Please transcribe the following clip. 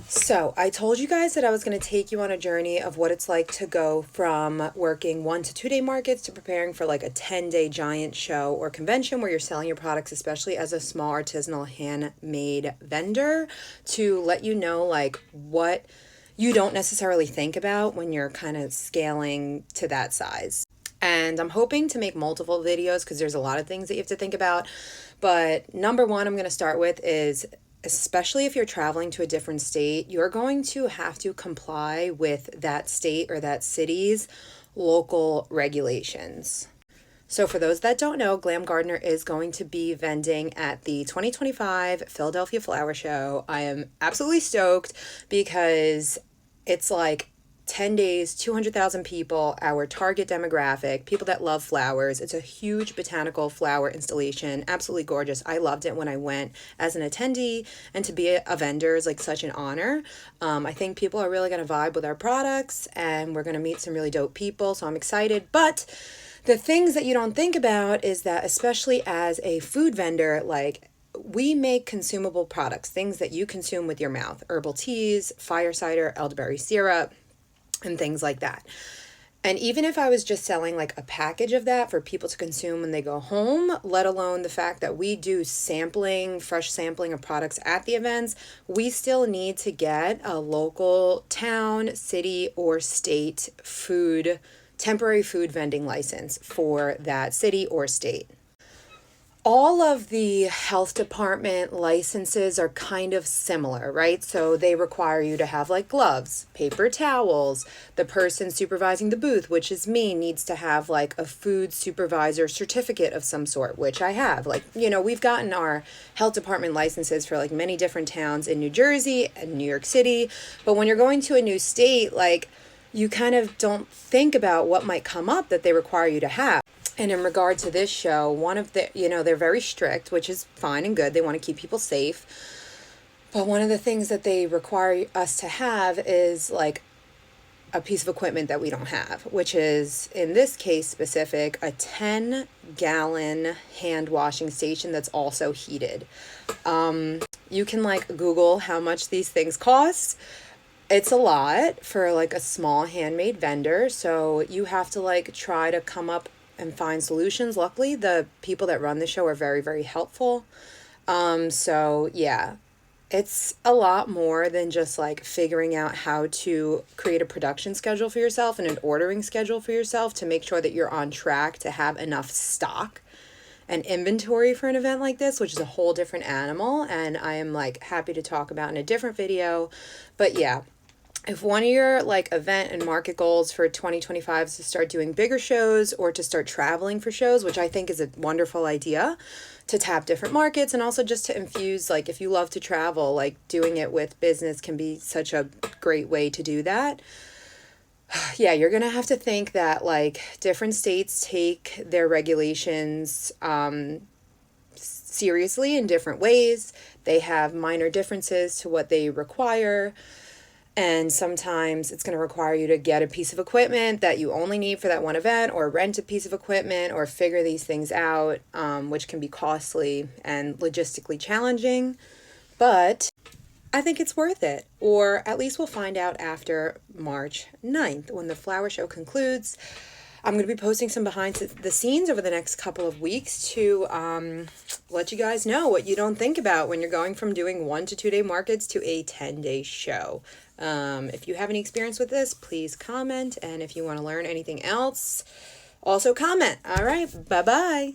So, I told you guys that I was going to take you on a journey of what it's like to go from working 1 to 2 day markets to preparing for like a 10-day giant show or convention where you're selling your products, especially as a small artisanal handmade vendor, to let you know like what you don't necessarily think about when you're kind of scaling to that size. And I'm hoping to make multiple videos because there's a lot of things that you have to think about. But number one, I'm going to start with is, especially if you're traveling to a different state, you're going to have to comply with that state or that city's local regulations. So, for those that don't know, Glam Gardener is going to be vending at the 2025 Philadelphia Flower Show. I am absolutely stoked because it's like 10 days, 200,000 people, our target demographic, people that love flowers. It's a huge botanical flower installation, absolutely gorgeous. I loved it when I went as an attendee, and to be a vendor is like such an honor. I think people are really going to vibe with our products, and we're going to meet some really dope people, so I'm excited. But the things that you don't think about is that, especially as a food vendor, like, we make consumable products, things that you consume with your mouth, herbal teas, fire cider, elderberry syrup, and things like that. And even if I was just selling like a package of that for people to consume when they go home, let alone the fact that we do sampling, fresh sampling of products at the events, we still need to get a local town, city, or state temporary food vending license for that city or state. All of the health department licenses are kind of similar, right? So they require you to have like gloves, paper towels. The person supervising the booth, which is me, needs to have like a food supervisor certificate of some sort, which I have. Like, we've gotten our health department licenses for like many different towns in New Jersey and New York City. But when you're going to a new state, like, you kind of don't think about what might come up that they require you to have. And in regard to this show, one of they're very strict, which is fine and good. They want to keep people safe. But one of the things that they require us to have is like a piece of equipment that we don't have, which is, in this case specific, a 10-gallon hand washing station that's also heated. You can like Google how much these things cost. It's a lot for like a small handmade vendor, so you have to like try to come up and find solutions. Luckily, the people that run the show are very, very helpful. So yeah, it's a lot more than just like figuring out how to create a production schedule for yourself and an ordering schedule for yourself to make sure that you're on track to have enough stock and inventory for an event like this, which is a whole different animal, and I am like happy to talk about in a different video. But yeah, if one of your like event and market goals for 2025 is to start doing bigger shows or to start traveling for shows, which I think is a wonderful idea, to tap different markets, and also just to infuse, like, if you love to travel, like doing it with business can be such a great way to do that. Yeah, you're going to have to think that like different states take their regulations seriously in different ways. They have minor differences to what they require. And sometimes it's going to require you to get a piece of equipment that you only need for that one event, or rent a piece of equipment, or figure these things out, which can be costly and logistically challenging. But I think it's worth it. Or at least we'll find out after March 9th when the flower show concludes. I'm going to be posting some behind the scenes over the next couple of weeks to let you guys know what you don't think about when you're going from doing 1 to 2 day markets to a 10-day show. If you have any experience with this, please comment. And if you want to learn anything else, also comment. All right. Bye-bye.